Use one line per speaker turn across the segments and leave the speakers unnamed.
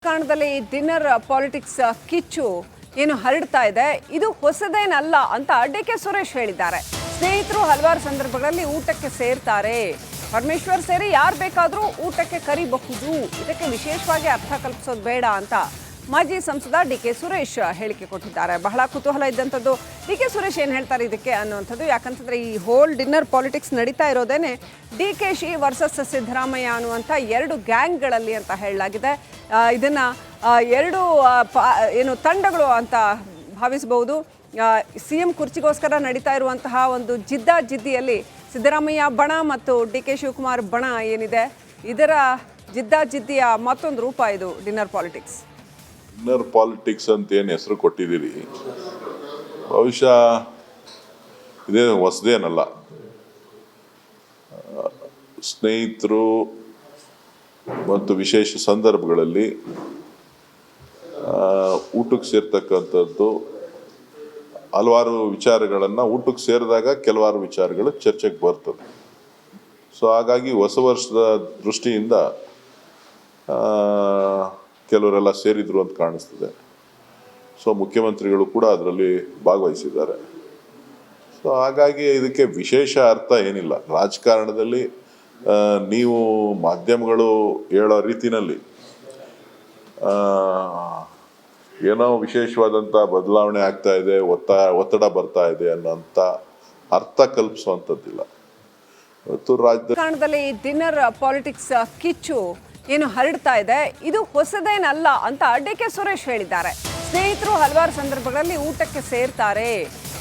ರಾಜಕಾರಣದಲ್ಲಿ dinner politics ಕಿಚ್ಚು ಏನು ಹರಡ್ತಾ ಇದೆ, ಇದು ಹೊಸದೇನಲ್ಲ ಅಂತ ಡಿ.ಕೆ. ಸುರೇಶ್ ಹೇಳಿದ್ದಾರೆ. ಸ್ನೇಹಿತರು ಹಲವಾರು ಸಂದರ್ಭಗಳಲ್ಲಿ ಊಟಕ್ಕೆ ಸೇರ್ತಾರೆ, ಪರಮೇಶ್ವರ್ ಸೇರಿ ಯಾರು ಬೇಕಾದರೂ ಊಟಕ್ಕೆ ಕರಿಬಹುದು, ಇದಕ್ಕೆ ವಿಶೇಷವಾಗಿ ಅರ್ಥ ಕಲ್ಪಿಸೋದು ಬೇಡ ಅಂತ ಮಾಜಿ ಸಂಸದ ಡಿ.ಕೆ. ಸುರೇಶ್ ಹೇಳಿಕೆ ಕೊಟ್ಟಿದ್ದಾರೆ. ಬಹಳ ಕುತೂಹಲ ಇದ್ದಂಥದ್ದು ಡಿ.ಕೆ. ಸುರೇಶ್ ಏನು ಹೇಳ್ತಾರೆ ಇದಕ್ಕೆ ಅನ್ನುವಂಥದ್ದು. ಯಾಕಂತಂದ್ರೆ ಈ ಹೋಲ್ ಡಿನ್ನರ್ ಪಾಲಿಟಿಕ್ಸ್ ನಡೀತಾ ಇರೋದೇನೆ ಡಿ.ಕೆ.ಶಿ ವರ್ಸಸ್ ಸಿದ್ದರಾಮಯ್ಯ ಅನ್ನುವಂಥ ಎರಡು ಗ್ಯಾಂಗ್ಗಳಲ್ಲಿ ಅಂತ ಹೇಳಲಾಗಿದೆ. ಇದನ್ನ ಎರಡು ಏನು ತಂಡಗಳು ಅಂತ ಭಾವಿಸಬಹುದು. ಸಿಎಂ ಕುರ್ಚಿಗೋಸ್ಕರ ನಡೀತಾ ಇರುವಂತಹ ಒಂದು ಜಿದ್ದಿಯಲ್ಲಿ ಸಿದ್ದರಾಮಯ್ಯ ಬಣ ಮತ್ತು ಡಿ.ಕೆ. ಶಿವಕುಮಾರ್ ಬಣ ಏನಿದೆ, ಇದರ ಜಿದ್ದಿಯ ಮತ್ತೊಂದು ರೂಪ ಇದು ಡಿನ್ನರ್ ಪಾಲಿಟಿಕ್ಸ್.
ಡಿನ್ನರ್ ಪಾಲಿಟಿಕ್ಸ್ ಅಂತ ಏನು ಹೆಸರು ಕೊಟ್ಟಿದ್ದೀರಿ, ಬಹುಶಃ ಇದೇ ಹೊಸದೇನಲ್ಲ. ಸ್ನೇಹಿತರು ಮತ್ತು ವಿಶೇಷ ಸಂದರ್ಭಗಳಲ್ಲಿ ಊಟಕ್ಕೆ ಸೇರ್ತಕ್ಕಂಥದ್ದು ಹಲವಾರು ವಿಚಾರಗಳನ್ನು ಊಟಕ್ಕೆ ಸೇರಿದಾಗ ಕೆಲವಾರು ವಿಚಾರಗಳು ಚರ್ಚೆಗೆ ಬರ್ತದೆ. ಸೊ ಹಾಗಾಗಿ ಹೊಸ ವರ್ಷದ ದೃಷ್ಟಿಯಿಂದ ಕೆಲವರೆಲ್ಲ ಸೇರಿದ್ರು ಅಂತ ಕಾಣಿಸ್ತದೆ. ಸೊ ಮುಖ್ಯಮಂತ್ರಿಗಳು ಕೂಡ ಅದರಲ್ಲಿ ಭಾಗವಹಿಸಿದ್ದಾರೆ. ಸೊ ಹಾಗಾಗಿ ಇದಕ್ಕೆ ವಿಶೇಷ ಅರ್ಥ ಏನಿಲ್ಲ. ರಾಜಕಾರಣದಲ್ಲಿ ನೀವು ಮಾಧ್ಯಮಗಳು ಹೇಳೋ ರೀತಿನಲ್ಲಿ ಏನೋ ವಿಶೇಷವಾದಂಥ ಬದಲಾವಣೆ ಆಗ್ತಾ ಇದೆ, ಒತ್ತಡ ಬರ್ತಾ ಇದೆ ಅನ್ನೋಂಥ ಅರ್ಥ ಕಲ್ಪಿಸುವಂಥದ್ದಿಲ್ಲ. ಇವತ್ತು
ರಾಜಕಾರಣದಲ್ಲಿ ಡಿನ್ನರ್ ಪಾಲಿಟಿಕ್ಸ್ ಕಿಚ್ಚು ಏನು ಹರಡ್ತಾ ಇದೆ, ಇದು ಹೊಸದೇನಲ್ಲ ಅಂತ ಡಿ.ಕೆ. ಸುರೇಶ್ ಹೇಳಿದ್ದಾರೆ. ಸ್ನೇಹಿತರು ಹಲವಾರು ಸಂದರ್ಭಗಳಲ್ಲಿ ಊಟಕ್ಕೆ ಸೇರ್ತಾರೆ,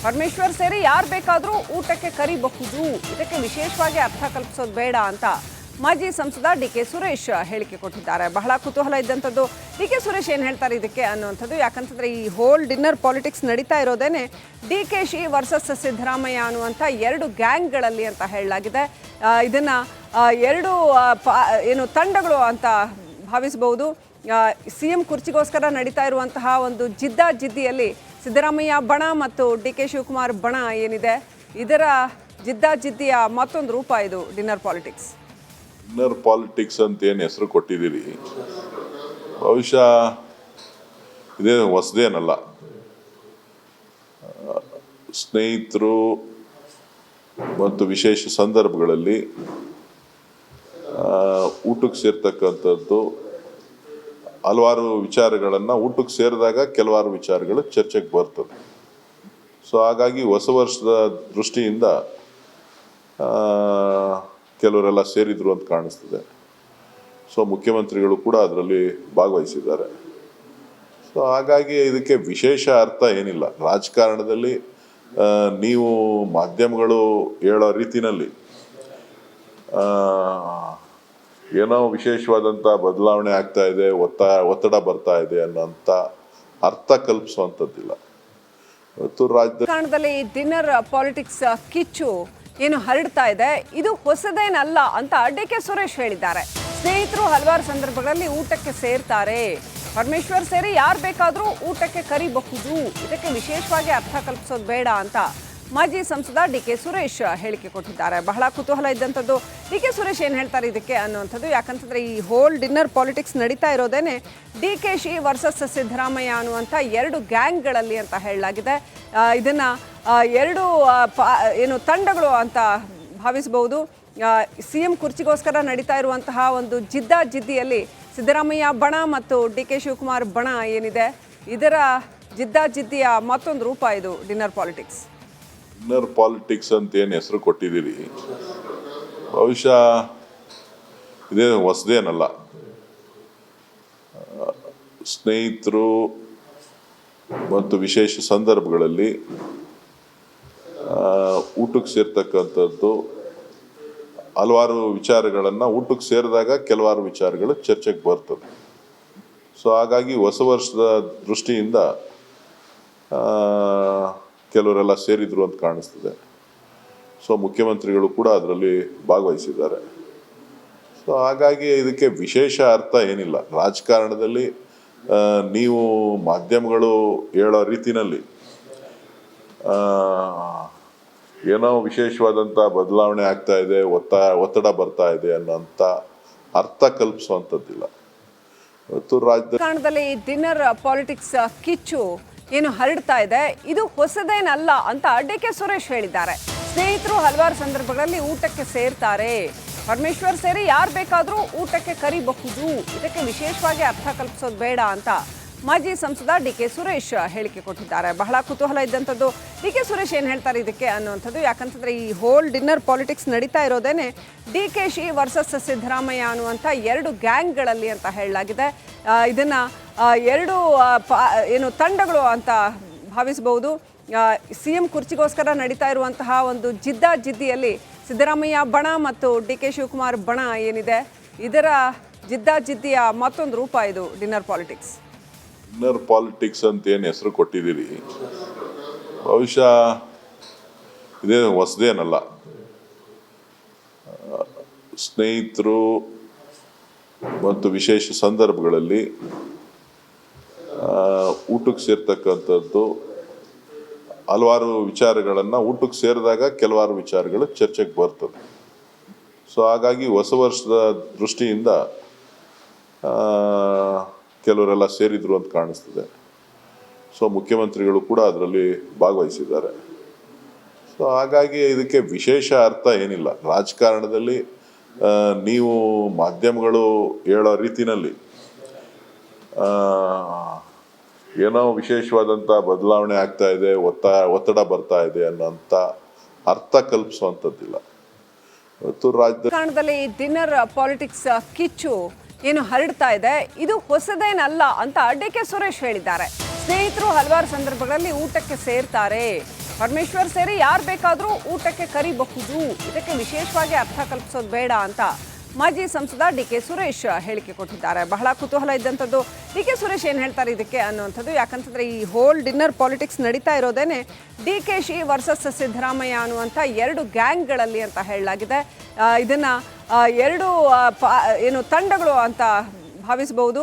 ಪರಮೇಶ್ವರ್ ಸೇರಿ ಯಾರು ಬೇಕಾದರೂ ಊಟಕ್ಕೆ ಕರಿಬಹುದು, ಇದಕ್ಕೆ ವಿಶೇಷವಾಗಿ ಅರ್ಥ ಕಲ್ಪಿಸೋದು ಬೇಡ ಅಂತ ಮಾಜಿ ಸಂಸದ ಡಿ.ಕೆ. ಸುರೇಶ್ ಹೇಳಿಕೆ ಕೊಟ್ಟಿದ್ದಾರೆ. ಬಹಳ ಕುತೂಹಲ ಇದ್ದಂಥದ್ದು ಡಿ.ಕೆ. ಸುರೇಶ್ ಏನು ಹೇಳ್ತಾರೆ ಇದಕ್ಕೆ ಅನ್ನುವಂಥದ್ದು. ಯಾಕಂತಂದ್ರೆ ಈ ಹೋಲ್ ಡಿನ್ನರ್ ಪಾಲಿಟಿಕ್ಸ್ ನಡೀತಾ ಇರೋದೇನೆ ಡಿ.ಕೆ.ಶಿ ವರ್ಸಸ್ ಸಿದ್ದರಾಮಯ್ಯ ಅನ್ನುವಂಥ ಎರಡು ಗ್ಯಾಂಗ್ಗಳಲ್ಲಿ ಅಂತ ಹೇಳಲಾಗಿದೆ. ಇದನ್ನ ಎರಡು ಏನು ತಂಡಗಳು ಅಂತ ಭಾವಿಸಬಹುದು. ಸಿಎಂ ಕುರ್ಚಿಗೋಸ್ಕರ ನಡೀತಾ ಇರುವಂತಹ ಒಂದು ಜಿದ್ದಿಯಲ್ಲಿ ಸಿದ್ದರಾಮಯ್ಯ ಬಣ ಮತ್ತು ಡಿ.ಕೆ. ಶಿವಕುಮಾರ್ ಬಣ ಏನಿದೆ, ಇದರ ಜಿದ್ದಿಯ ಮತ್ತೊಂದು ರೂಪ ಇದು ಡಿನ್ನರ್ ಪಾಲಿಟಿಕ್ಸ್.
ಡಿನ್ನರ್ ಪಾಲಿಟಿಕ್ಸ್ ಅಂತ ಏನು ಹೆಸರು ಕೊಟ್ಟಿದ್ದೀರಿ, ಬಹುಶಃ ಇದೇ ಹೊಸದೇನಲ್ಲ. ಸ್ನೇಹಿತರು ಮತ್ತು ವಿಶೇಷ ಸಂದರ್ಭಗಳಲ್ಲಿ ಊಟಕ್ಕೆ ಸೇರ್ತಕ್ಕಂಥದ್ದು ಹಲವಾರು ವಿಚಾರಗಳನ್ನು ಊಟಕ್ಕೆ ಸೇರಿದಾಗ ಕೆಲವಾರು ವಿಚಾರಗಳು ಚರ್ಚೆಗೆ ಬರ್ತದೆ. ಸೊ ಹಾಗಾಗಿ ಹೊಸ ವರ್ಷದ ದೃಷ್ಟಿಯಿಂದ ಕೆಲವರೆಲ್ಲ ಸೇರಿದ್ರು ಅಂತ ಕಾಣಿಸ್ತದೆ. ಸೊ ಮುಖ್ಯಮಂತ್ರಿಗಳು ಕೂಡ ಅದರಲ್ಲಿ ಭಾಗವಹಿಸಿದ್ದಾರೆ. ಸೊ ಹಾಗಾಗಿ ಇದಕ್ಕೆ ವಿಶೇಷ ಅರ್ಥ ಏನಿಲ್ಲ. ರಾಜಕಾರಣದಲ್ಲಿ ನೀವು ಮಾಧ್ಯಮಗಳು ಹೇಳೋ ರೀತಿನಲ್ಲಿ ಏನೋ ವಿಶೇಷವಾದಂಥ ಬದಲಾವಣೆ ಆಗ್ತಾ ಇದೆ, ಒತ್ತಡ ಬರ್ತಾ ಇದೆ ಅನ್ನೋಂಥ ಅರ್ಥ ಕಲ್ಪಿಸುವಂಥದ್ದಿಲ್ಲ. ಇವತ್ತು
ರಾಜಕಾರಣದಲ್ಲಿ ಡಿನ್ನರ್ ಪಾಲಿಟಿಕ್ಸ್ ಕಿಚ್ಚು ಏನು ಹರಡ್ತಾ ಇದೆ, ಇದು ಹೊಸದೇನಲ್ಲ ಅಂತ ಡಿ.ಕೆ. ಸುರೇಶ್ ಹೇಳಿದ್ದಾರೆ. ಸ್ನೇಹಿತರು ಹಲವಾರು ಸಂದರ್ಭಗಳಲ್ಲಿ ಊಟಕ್ಕೆ ಸೇರ್ತಾರೆ, ಪರಮೇಶ್ವರ್ ಸೇರಿ ಯಾರು ಬೇಕಾದರೂ ಊಟಕ್ಕೆ ಕರಿಬಹುದು, ಇದಕ್ಕೆ ವಿಶೇಷವಾಗಿ ಅರ್ಥ ಕಲ್ಪಿಸೋದು ಬೇಡ ಅಂತ ಮಾಜಿ ಸಂಸದ ಡಿ.ಕೆ. ಸುರೇಶ್ ಹೇಳಿಕೆ ಕೊಟ್ಟಿದ್ದಾರೆ. ಬಹಳ ಕುತೂಹಲ ಇದ್ದಂಥದ್ದು ಡಿ.ಕೆ. ಸುರೇಶ್ ಏನು ಹೇಳ್ತಾರೆ ಇದಕ್ಕೆ ಅನ್ನುವಂಥದ್ದು. ಯಾಕಂತಂದ್ರೆ ಈ ಹೋಲ್ ಡಿನ್ನರ್ ಪಾಲಿಟಿಕ್ಸ್ ನಡೀತಾ ಇರೋದೇನೆ ಡಿ.ಕೆ.ಶಿ ವರ್ಸಸ್ ಸಿದ್ದರಾಮಯ್ಯ ಅನ್ನುವಂಥ ಎರಡು ಗ್ಯಾಂಗ್ಗಳಲ್ಲಿ ಅಂತ ಹೇಳಲಾಗಿದೆ. ಇದನ್ನ ಎರಡು ಏನು ತಂಡಗಳು ಅಂತ ಭಾವಿಸಬಹುದು. ಸಿಎಂ ಕುರ್ಚಿಗೋಸ್ಕರ ನಡೀತಾ ಇರುವಂತಹ ಒಂದು ಜಿದ್ದಿಯಲ್ಲಿ ಸಿದ್ದರಾಮಯ್ಯ ಬಣ ಮತ್ತು ಡಿ.ಕೆ. ಶಿವಕುಮಾರ್ ಬಣ ಏನಿದೆ, ಇದರ ಜಿದ್ದಿಯ ಮತ್ತೊಂದು ರೂಪ ಇದು ಡಿನ್ನರ್ ಪಾಲಿಟಿಕ್ಸ್.
ಡಿನ್ನರ್ ಪಾಲಿಟಿಕ್ಸ್ ಅಂತ ಏನು ಹೆಸರು ಕೊಟ್ಟಿದ್ದೀರಿ, ಬಹುಶಃ ಇದೇ ಹೊಸದೇನಲ್ಲ. ಸ್ನೇಹಿತರು ಮತ್ತು ವಿಶೇಷ ಸಂದರ್ಭಗಳಲ್ಲಿ ಊಟಕ್ಕೆ ಸೇರ್ತಕ್ಕಂಥದ್ದು ಹಲವಾರು ವಿಚಾರಗಳನ್ನು ಊಟಕ್ಕೆ ಸೇರಿದಾಗ ಕೆಲವಾರು ವಿಚಾರಗಳು ಚರ್ಚೆಗೆ ಬರ್ತದೆ. ಸೊ ಹಾಗಾಗಿ ಹೊಸ ವರ್ಷದ ದೃಷ್ಟಿಯಿಂದ ಕೆಲವರೆಲ್ಲ ಸೇರಿದ್ರು ಅಂತ ಕಾಣಿಸ್ತದೆ. ಸೊ ಮುಖ್ಯಮಂತ್ರಿಗಳು ಕೂಡ ಅದರಲ್ಲಿ ಭಾಗವಹಿಸಿದ್ದಾರೆ. ಸೊ ಹಾಗಾಗಿ ಇದಕ್ಕೆ ವಿಶೇಷ ಅರ್ಥ ಏನಿಲ್ಲ. ರಾಜಕಾರಣದಲ್ಲಿ ನೀವು ಮಾಧ್ಯಮಗಳು ಹೇಳೋ ರೀತಿನಲ್ಲಿ ಏನೋ ವಿಶೇಷವಾದಂಥ ಬದಲಾವಣೆ ಆಗ್ತಾ ಇದೆ, ಒತ್ತಡ ಬರ್ತಾ ಇದೆ ಅನ್ನೋಂಥ ಅರ್ಥ ಕಲ್ಪಿಸುವಂಥದ್ದಿಲ್ಲ. ಇವತ್ತು ರಾಜ್ಯದ
ಕಾರಣದಲ್ಲಿ ಡಿನ್ನರ್ ಪಾಲಿಟಿಕ್ಸ್ ಕಿಚ್ಚು ಏನು ಹರಡ್ತಾ ಇದೆ ಇದು ಹೊಸದೇನಲ್ಲ ಅಂತ ಡಿ.ಕೆ. ಸುರೇಶ್ ಹೇಳಿದ್ದಾರೆ. ಸ್ನೇಹಿತರು ಹಲವಾರು ಸಂದರ್ಭಗಳಲ್ಲಿ ಊಟಕ್ಕೆ ಸೇರ್ತಾರೆ, ಪರಮೇಶ್ವರ್ ಸೇರಿ ಯಾರು ಬೇಕಾದರೂ ಊಟಕ್ಕೆ ಕರಿಬಹುದು, ಇದಕ್ಕೆ ವಿಶೇಷವಾಗಿ ಅರ್ಥ ಕಲ್ಪಿಸೋದು ಬೇಡ ಅಂತ ಮಾಜಿ ಸಂಸದ ಡಿ.ಕೆ. ಸುರೇಶ್ ಹೇಳಿಕೆ ಕೊಟ್ಟಿದ್ದಾರೆ. ಬಹಳ ಕುತೂಹಲ ಇದ್ದಂಥದ್ದು ಡಿ.ಕೆ. ಸುರೇಶ್ ಏನು ಹೇಳ್ತಾರೆ ಇದಕ್ಕೆ ಅನ್ನುವಂಥದ್ದು. ಯಾಕಂತಂದ್ರೆ ಈ ಹೋಲ್ ಡಿನ್ನರ್ ಪಾಲಿಟಿಕ್ಸ್ ನಡೀತಾ ಇರೋದೇನೆ ಡಿ.ಕೆ.ಶಿ ವರ್ಸಸ್ ಸಿದ್ದರಾಮಯ್ಯ ಅನ್ನುವಂಥ ಎರಡು ಗ್ಯಾಂಗ್ಗಳಲ್ಲಿ ಅಂತ ಹೇಳಲಾಗಿದೆ. ಇದನ್ನ ಎರಡು ಏನು ತಂಡಗಳು ಅಂತ ಭಾವಿಸಬಹುದು. ಸಿ.ಎಂ ಕುರ್ಚಿಗೋಸ್ಕರ ನಡೀತಾ ಇರುವಂತಹ ಒಂದು ಜಿದ್ದಿಯಲ್ಲಿ ಸಿದ್ದರಾಮಯ್ಯ ಬಣ ಮತ್ತು ಡಿ.ಕೆ. ಶಿವಕುಮಾರ್ ಬಣ ಏನಿದೆ ಇದರ ಜಿದ್ದಿಯ ಮತ್ತೊಂದು ರೂಪ ಇದು ಡಿನ್ನರ್ ಪಾಲಿಟಿಕ್ಸ್.
ಡಿನ್ನರ್ ಪಾಲಿಟಿಕ್ಸ್ ಅಂತ ಏನು ಹೆಸರು ಕೊಟ್ಟಿದ್ದೀರಿ, ಬಹುಶಃ ಇದೇ ಹೊಸದೇನಲ್ಲ. ಸ್ನೇಹಿತರು ಮತ್ತು ವಿಶೇಷ ಸಂದರ್ಭಗಳಲ್ಲಿ ಊಟಕ್ಕೆ ಸೇರ್ತಕ್ಕಂಥದ್ದು ಹಲವಾರು ವಿಚಾರಗಳನ್ನು ಊಟಕ್ಕೆ ಸೇರಿದಾಗ ಕೆಲವಾರು ವಿಚಾರಗಳು ಚರ್ಚೆಗೆ ಬರ್ತದೆ. ಸೊ ಹಾಗಾಗಿ ಹೊಸ ವರ್ಷದ ದೃಷ್ಟಿಯಿಂದ ಕೆಲವರೆಲ್ಲ ಸೇರಿದ್ರು ಅಂತ ಕಾಣಿಸ್ತದೆ. ಸೊ ಮುಖ್ಯಮಂತ್ರಿಗಳು ಕೂಡ ಅದರಲ್ಲಿ ಭಾಗವಹಿಸಿದ್ದಾರೆ. ಸೊ ಹಾಗಾಗಿ ಇದಕ್ಕೆ ವಿಶೇಷ ಅರ್ಥ ಏನಿಲ್ಲ. ರಾಜಕಾರಣದಲ್ಲಿ ನೀವು ಮಾಧ್ಯಮಗಳು ಹೇಳೋ ರೀತಿನಲ್ಲಿ ಏನೋ ವಿಶೇಷವಾದಂಥ ಬದಲಾವಣೆ ಆಗ್ತಾ ಇದೆ, ಒತ್ತಡ ಬರ್ತಾ ಇದೆ ಅನ್ನೋಂಥ ಅರ್ಥ ಕಲ್ಪಿಸುವಂಥದ್ದಿಲ್ಲ. ಇವತ್ತು ರಾಜ್ಯದ
ಕಾರಣದಲ್ಲಿ ಡಿನ್ನರ್ ಪಾಲಿಟಿಕ್ಸ್ ಕಿಚ್ಚು ಏನು ಹರಡ್ತಾ ಇದೆ ಇದು ಹೊಸದೇನಲ್ಲ ಅಂತ ಡಿ.ಕೆ. ಸುರೇಶ್ ಹೇಳಿದ್ದಾರೆ. ಸ್ನೇಹಿತರು ಹಲವಾರು ಸಂದರ್ಭಗಳಲ್ಲಿ ಊಟಕ್ಕೆ ಸೇರ್ತಾರೆ, ಪರಮೇಶ್ವರ್ ಸೇರಿ ಯಾರು ಬೇಕಾದರೂ ಊಟಕ್ಕೆ ಕರಿಬಹುದು, ಇದಕ್ಕೆ ವಿಶೇಷವಾಗಿ ಅರ್ಥ ಕಲ್ಪಿಸೋದು ಬೇಡ ಅಂತ ಮಾಜಿ ಸಂಸದ ಡಿ.ಕೆ. ಸುರೇಶ್ ಹೇಳಿಕೆ ಕೊಟ್ಟಿದ್ದಾರೆ. ಬಹಳ ಕುತೂಹಲ ಇದ್ದಂಥದ್ದು ಡಿ.ಕೆ. ಸುರೇಶ್ ಏನು ಹೇಳ್ತಾರೆ ಇದಕ್ಕೆ ಅನ್ನುವಂಥದ್ದು. ಯಾಕಂತಂದ್ರೆ ಈ ಹೋಲ್ ಡಿನ್ನರ್ ಪಾಲಿಟಿಕ್ಸ್ ನಡೀತಾ ಇರೋದೇನೆ ಡಿ.ಕೆ.ಶಿ ವರ್ಸಸ್ ಸಿದ್ದರಾಮಯ್ಯ ಅನ್ನುವಂಥ ಎರಡು ಗ್ಯಾಂಗ್ಗಳಲ್ಲಿ ಅಂತ ಹೇಳಲಾಗಿದೆ. ಇದನ್ನ ಎರಡು ಏನು ತಂಡಗಳು ಅಂತ ಭಾವಿಸಬಹುದು.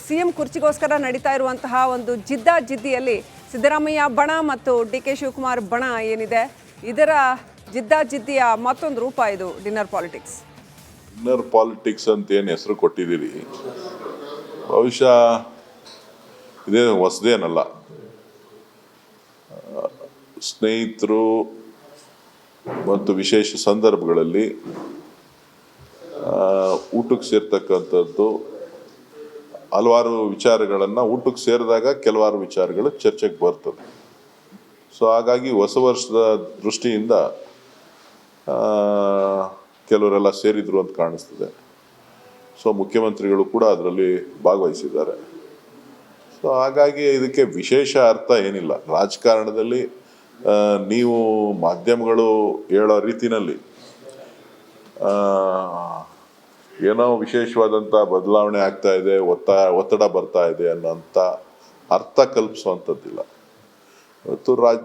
ಸಿ.ಎಂ ಕುರ್ಚಿಗೋಸ್ಕರ ನಡೀತಾ ಇರುವಂತಹ ಒಂದು ಜಿದ್ದಿಯಲ್ಲಿ ಸಿದ್ದರಾಮಯ್ಯ ಬಣ ಮತ್ತು ಡಿ.ಕೆ. ಶಿವಕುಮಾರ್ ಬಣ ಏನಿದೆ ಇದರ ಜಿದ್ದಿಯ ಮತ್ತೊಂದು ರೂಪ ಇದು ಡಿನ್ನರ್ ಪಾಲಿಟಿಕ್ಸ್.
ಡಿನ್ನರ್ ಪಾಲಿಟಿಕ್ಸ್ ಅಂತ ಏನು ಹೆಸರು ಕೊಟ್ಟಿದ್ದೀರಿ, ಬಹುಶಃ ಇದೇ ಹೊಸದೇನಲ್ಲ. ಸ್ನೇಹಿತರು ಮತ್ತು ವಿಶೇಷ ಸಂದರ್ಭಗಳಲ್ಲಿ ಊಟಕ್ಕೆ ಸೇರ್ತಕ್ಕಂಥದ್ದು ಹಲವಾರು ವಿಚಾರಗಳನ್ನು ಊಟಕ್ಕೆ ಸೇರಿದಾಗ ಕೆಲವಾರು ವಿಚಾರಗಳು ಚರ್ಚೆಗೆ ಬರ್ತದೆ. ಸೊ ಹಾಗಾಗಿ ಹೊಸ ವರ್ಷದ ದೃಷ್ಟಿಯಿಂದ ಕೆಲವರೆಲ್ಲ ಸೇರಿದ್ರು ಅಂತ ಕಾಣಿಸ್ತದೆ. ಸೊ ಮುಖ್ಯಮಂತ್ರಿಗಳು ಕೂಡ ಅದರಲ್ಲಿ ಭಾಗವಹಿಸಿದ್ದಾರೆ. ಸೊ ಹಾಗಾಗಿ ಇದಕ್ಕೆ ವಿಶೇಷ ಅರ್ಥ ಏನಿಲ್ಲ. ರಾಜಕಾರಣದಲ್ಲಿ ನೀವು ಮಾಧ್ಯಮಗಳು ಹೇಳೋ ರೀತಿನಲ್ಲಿ ಏನೋ ವಿಶೇಷವಾದಂಥ ಬದಲಾವಣೆ ಆಗ್ತಾ ಇದೆ, ಒತ್ತಡ ಬರ್ತಾ ಇದೆ ಅನ್ನೋಂಥ ಅರ್ಥ ಕಲ್ಪಿಸುವಂಥದ್ದಿಲ್ಲ. ಇವತ್ತು ರಾಜ್ಯ